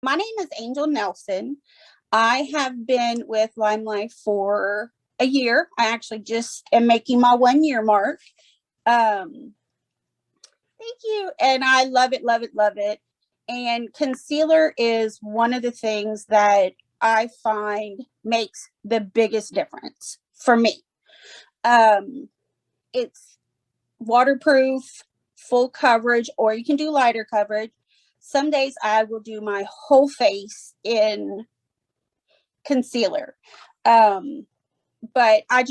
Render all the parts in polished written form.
My name is Angel Nelson. I have been with LimeLife for a year. I actually just am making my 1 year mark. Thank you. And I love it, love it, love it. And concealer is one of the things that I find makes the biggest difference for me. It's waterproof, full coverage, or you can do lighter coverage. Some days I will do my whole face in concealer. But I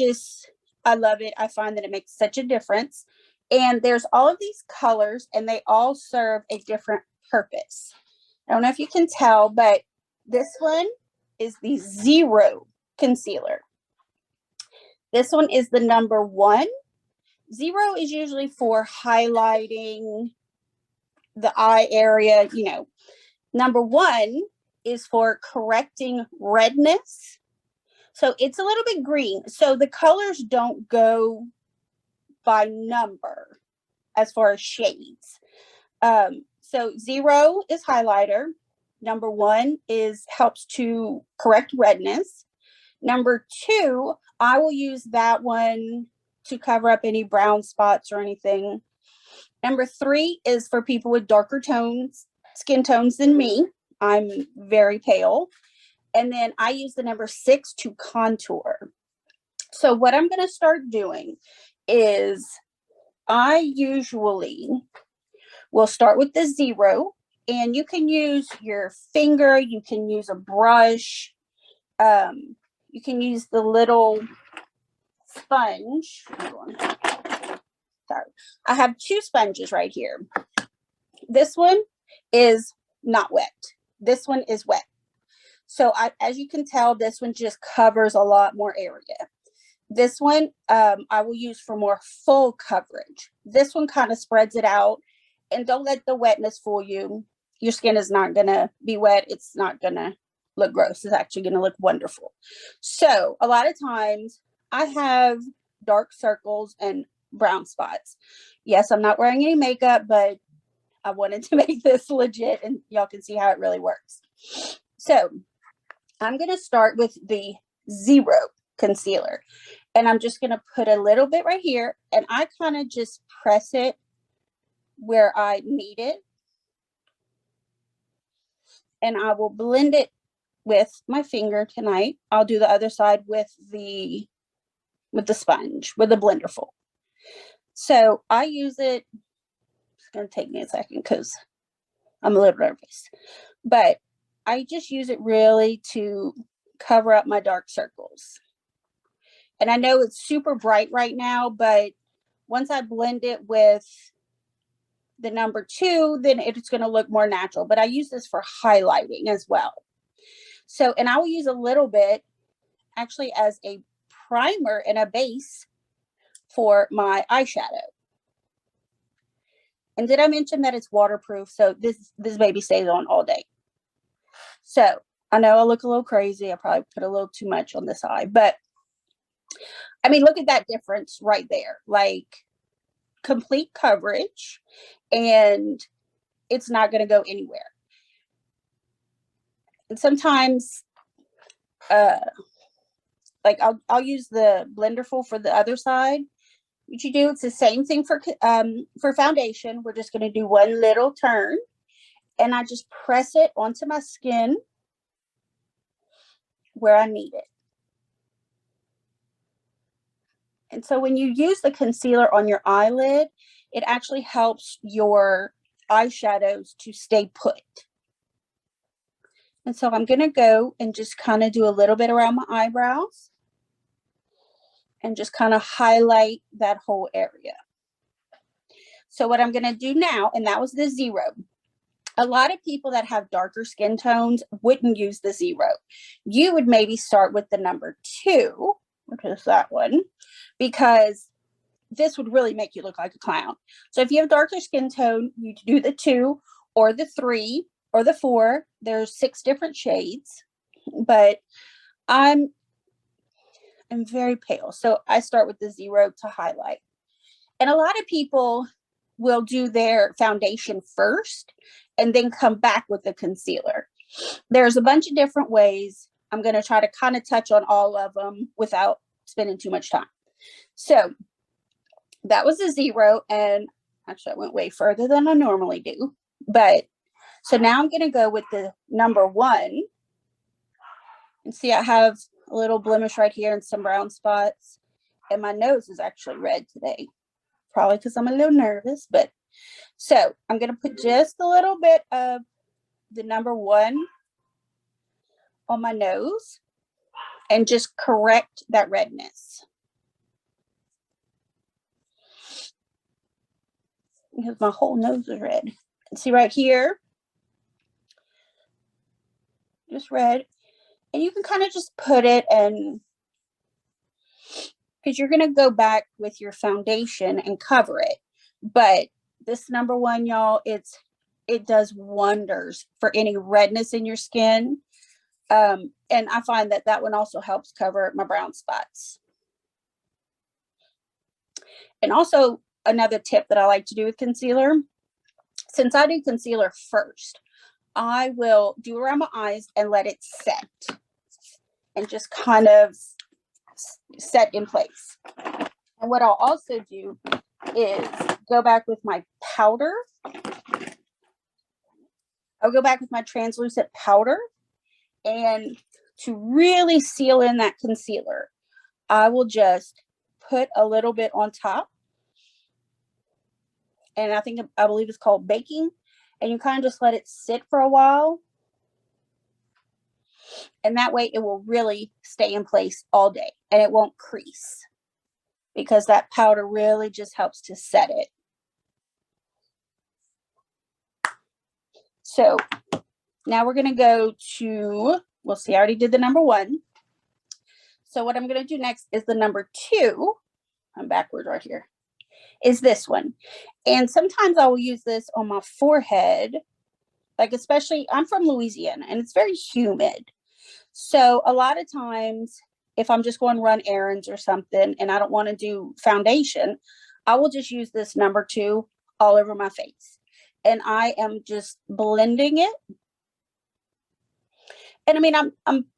love it. I find that it makes such a difference. And there's all of these colors and they all serve a different purpose. I don't know if you can tell, but this one is the Zero concealer. This one is the number 1. Zero is usually for highlighting the eye area, Number 1 is for correcting redness. So it's a little bit green. So the colors don't go by number as far as shades. So 0 is highlighter. Number 1 helps to correct redness. Number 2, I will use that one to cover up any brown spots or anything. Number 3 is for people with darker skin tones than me. I'm very pale. And then I use the number 6 to contour. So what I'm going to start doing is I usually will start with the 0, and you can use your finger, you can use a brush, you can use the little sponge. Sorry. I have 2 sponges right here. This one is not wet. This one is wet. So as you can tell, this one just covers a lot more area. This one I will use for more full coverage. This one kind of spreads it out. And don't let the wetness fool you. Your skin is not going to be wet. It's not going to look gross. It's actually going to look wonderful. So a lot of times I have dark circles and brown spots. Yes, I'm not wearing any makeup, but I wanted to make this legit and y'all can see how it really works. So I'm going to start with the 0 concealer, and I'm just going to put a little bit right here, and I kind of just press it where I need it, and I will blend it with my finger tonight. I'll do the other side with the sponge, with the blenderful. So I use it. It's going to take me a second because I'm a little nervous, but I just use it really to cover up my dark circles. And I know it's super bright right now, but once I blend it with the number 2, then it's going to look more natural. But I use this for highlighting as well. So, and I will use a little bit actually as a primer and a base for my eyeshadow. And did I mention that it's waterproof? So this baby stays on all day. So I know I look a little crazy. I probably put a little too much on this eye, but I mean, look at that difference right there. Like complete coverage, and it's not going to go anywhere. And sometimes, like I'll use the blenderful for the other side. What you do, it's the same thing for foundation. We're just going to do one little turn, and I just press it onto my skin where I need it. And so when you use the concealer on your eyelid, it actually helps your eyeshadows to stay put. And so I'm going to go and just kind of do a little bit around my eyebrows and just kind of highlight that whole area. So what I'm going to do now, and that was the 0. A lot of people that have darker skin tones wouldn't use the 0. You would maybe start with the number 2, which is that one, because this would really make you look like a clown. So if you have darker skin tone, you do the 2 or the 3 or the 4. There's 6 different shades, but I'm very pale. So I start with the 0 to highlight. And a lot of people will do their foundation first and then come back with the concealer. There's a bunch of different ways. I'm going to try to kind of touch on all of them without spending too much time. So that was a 0. And actually, I went way further than I normally do. But so now I'm going to go with the number 1. And see, I have a little blemish right here and some brown spots. And my nose is actually red today. Probably because I'm a little nervous. But so I'm going to put just a little bit of the number 1 on my nose and just correct that redness. Because my whole nose is red. And see right here, just red. And you can kind of just put it, and because you're going to go back with your foundation and cover it. But this number 1, y'all, it does wonders for any redness in your skin. And I find that one also helps cover my brown spots. And also another tip that I like to do with concealer, since I do concealer first, I will do around my eyes and let it set and just kind of set in place. And what I'll also do is go back with my powder. I'll go back with my translucent powder, and to really seal in that concealer, I will just put a little bit on top. And I believe it's called baking. And you kind of just let it sit for a while. And that way it will really stay in place all day and it won't crease, because that powder really just helps to set it. So now we're going to go to, we'll see, I already did the number 1. So what I'm going to do next is the number 2. I'm backwards right here. Is this one. And sometimes I will use this on my forehead, like especially, I'm from Louisiana and it's very humid. So a lot of times if I'm just going to run errands or something and I don't want to do foundation, I will just use this number 2 all over my face. And I am just blending it. And I mean, I'm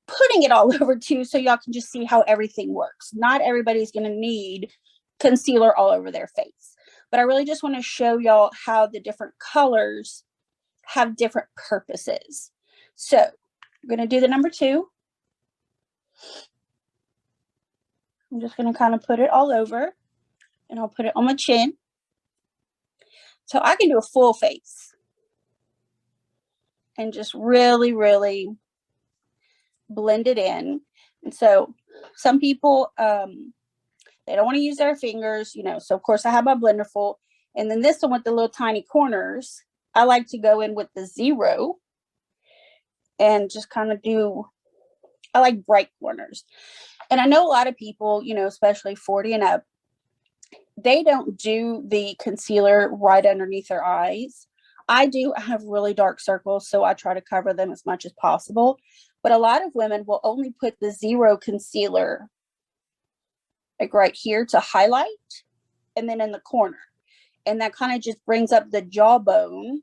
putting it all over too, so y'all can just see how everything works. Not everybody's going to need concealer all over their face, but I really just want to show y'all how the different colors have different purposes. So I'm going to do the number 2. I'm just going to kind of put it all over, and I'll put it on my chin. So I can do a full face and just really, really blend it in. And so some people, they don't want to use their fingers, so of course I have my blender full. And then this one with the little tiny corners, I like to go in with the 0 and just kind of I like bright corners. And I know a lot of people, especially 40 and up, they don't do the concealer right underneath their eyes. I do. I have really dark circles, so I try to cover them as much as possible. But a lot of women will only put the 0 concealer like right here to highlight, and then in the corner. And that kind of just brings up the jawbone.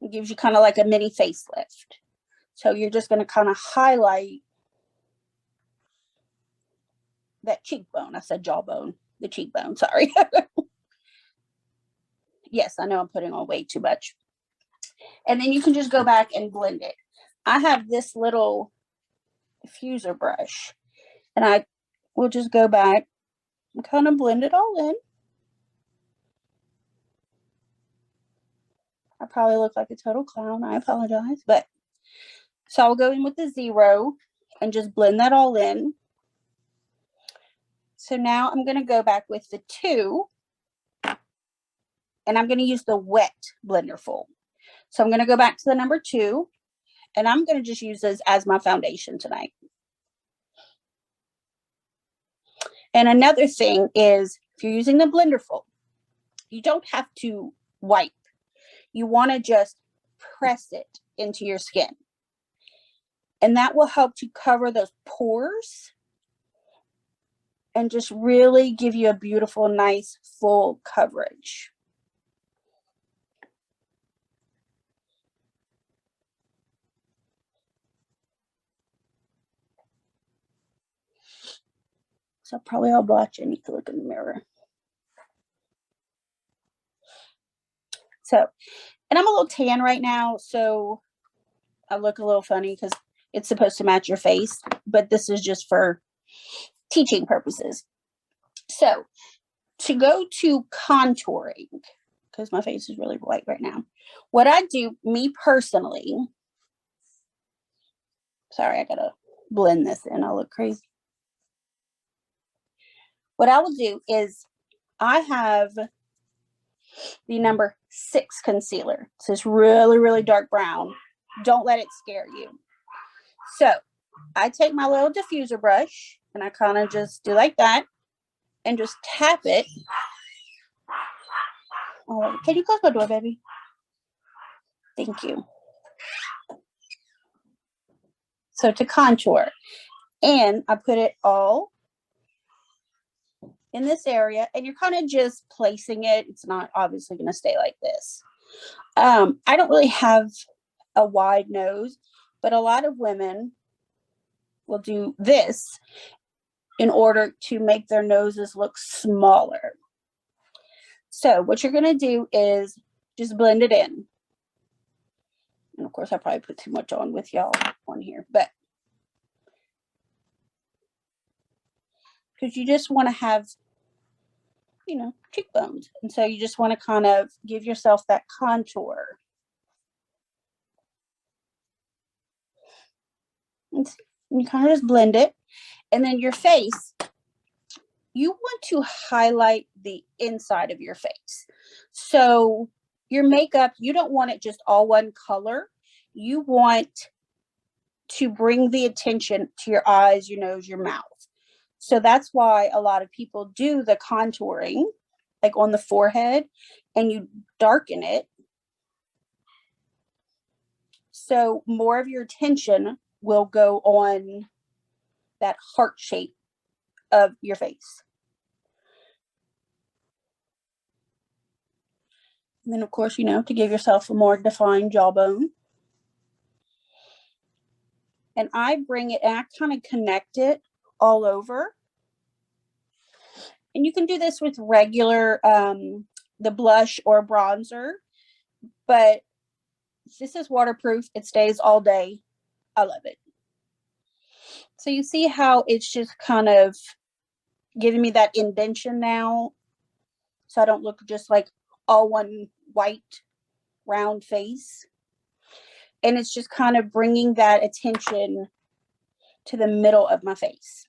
It gives you kind of like a mini facelift. So you're just going to kind of highlight that cheekbone. I said jawbone, the cheekbone, sorry. Yes, I know I'm putting on way too much. And then you can just go back and blend it. I have this little diffuser brush, and I will just go back and kind of blend it all in. I probably look like a total clown. I apologize. But so I'll go in with the 0 and just blend that all in. So now I'm going to go back with the 2, and I'm going to use the wet blender full. So I'm going to go back to the number 2, and I'm going to just use this as my foundation tonight. And another thing is, if you're using the blender full, you don't have to wipe. You want to just press it into your skin. And that will help to cover those pores and just really give you a beautiful, nice, full coverage. So probably I'll watch. I need to look in the mirror. So, and I'm a little tan right now, so I look a little funny because it's supposed to match your face, but this is just for teaching purposes. So to go to contouring, because my face is really white right now, what I do, me personally, sorry, I gotta blend this in. I look crazy. What I will do is I have the number 6 concealer. So it's really, really dark brown. Don't let it scare you. So I take my little diffuser brush and I kind of just do like that and just tap it. Oh, can you close my door, baby? Thank you. So to contour, and I put it all in this area, and you're kind of just placing it. It's not obviously going to stay like this. I don't really have a wide nose, but a lot of women will do this in order to make their noses look smaller. So what you're going to do is just blend it in. And of course, I probably put too much on with y'all on here, but because you just want to have, you know, cheekbones. And so you just want to kind of give yourself that contour. And you kind of just blend it. And then your face, you want to highlight the inside of your face. So your makeup, you don't want it just all one color. You want to bring the attention to your eyes, your nose, your mouth. So that's why a lot of people do the contouring, like on the forehead, and you darken it. So more of your attention will go on that heart shape of your face. And then, of course, you know, to give yourself a more defined jawbone. And I bring it and I kind of connect it all over. And you can do this with regular, the blush or bronzer, but this is waterproof. It stays all day. I love it. So you see how it's just kind of giving me that indentation now. So I don't look just like all one white round face. And it's just kind of bringing that attention to the middle of my face.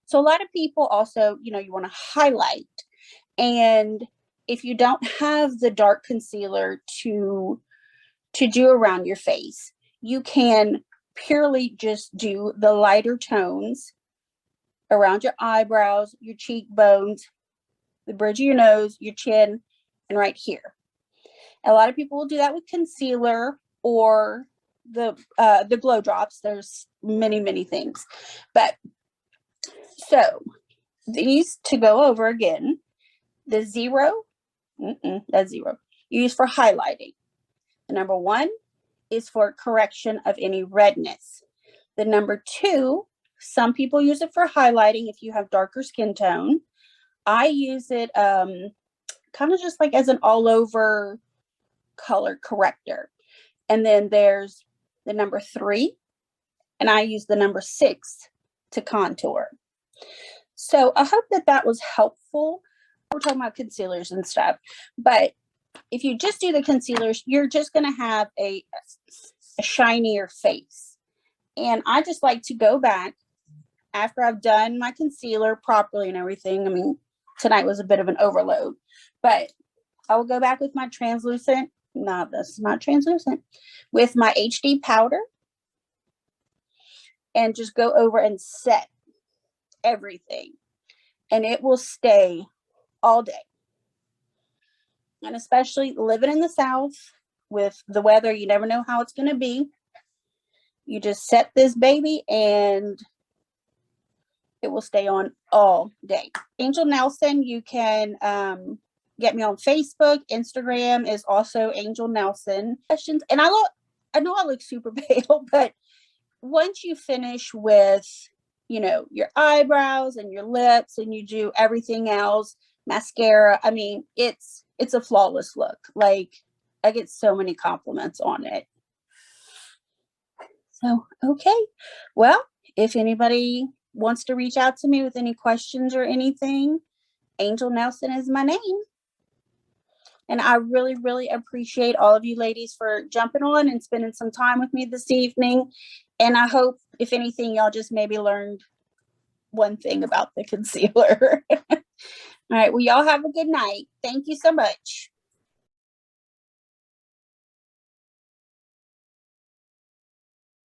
So a lot of people also, you know, you want to highlight. And if you don't have the dark concealer to do around your face, you can purely just do the lighter tones around your eyebrows, your cheekbones, the bridge of your nose, your chin, and right here. A lot of people will do that with concealer or the glow drops. There's many, many things. But so these to go over again, the zero, that's zero. You use for highlighting. The number 1 is for correction of any redness. The number 2, some people use it for highlighting if you have darker skin tone. I use it kind of just like as an all over color corrector. And then there's the number 3, and I use the number 6 to contour. So I hope that that was helpful. We're talking about concealers and stuff, but if you just do the concealers, you're just going to have a shinier face. And I just like to go back after I've done my concealer properly and everything. I mean, tonight was a bit of an overload, but I will go back with my translucent. No, this is not translucent. With my HD powder and just go over and set everything. And it will stay all day. And especially living in the South with the weather, you never know how it's going to be. You just set this baby and it will stay on all day. Angel Nelson, you can get me on Facebook. Instagram is also Angel Nelson. Questions. And I know I look super pale, but once you finish with, your eyebrows and your lips, and you do everything else, mascara. I mean, it's a flawless look. Like, I get so many compliments on it. So, okay. Well, if anybody wants to reach out to me with any questions or anything, Angel Nelson is my name. And I really, really appreciate all of you ladies for jumping on and spending some time with me this evening. And I hope, if anything, y'all just maybe learned one thing about the concealer. All right. Well, y'all have a good night. Thank you so much.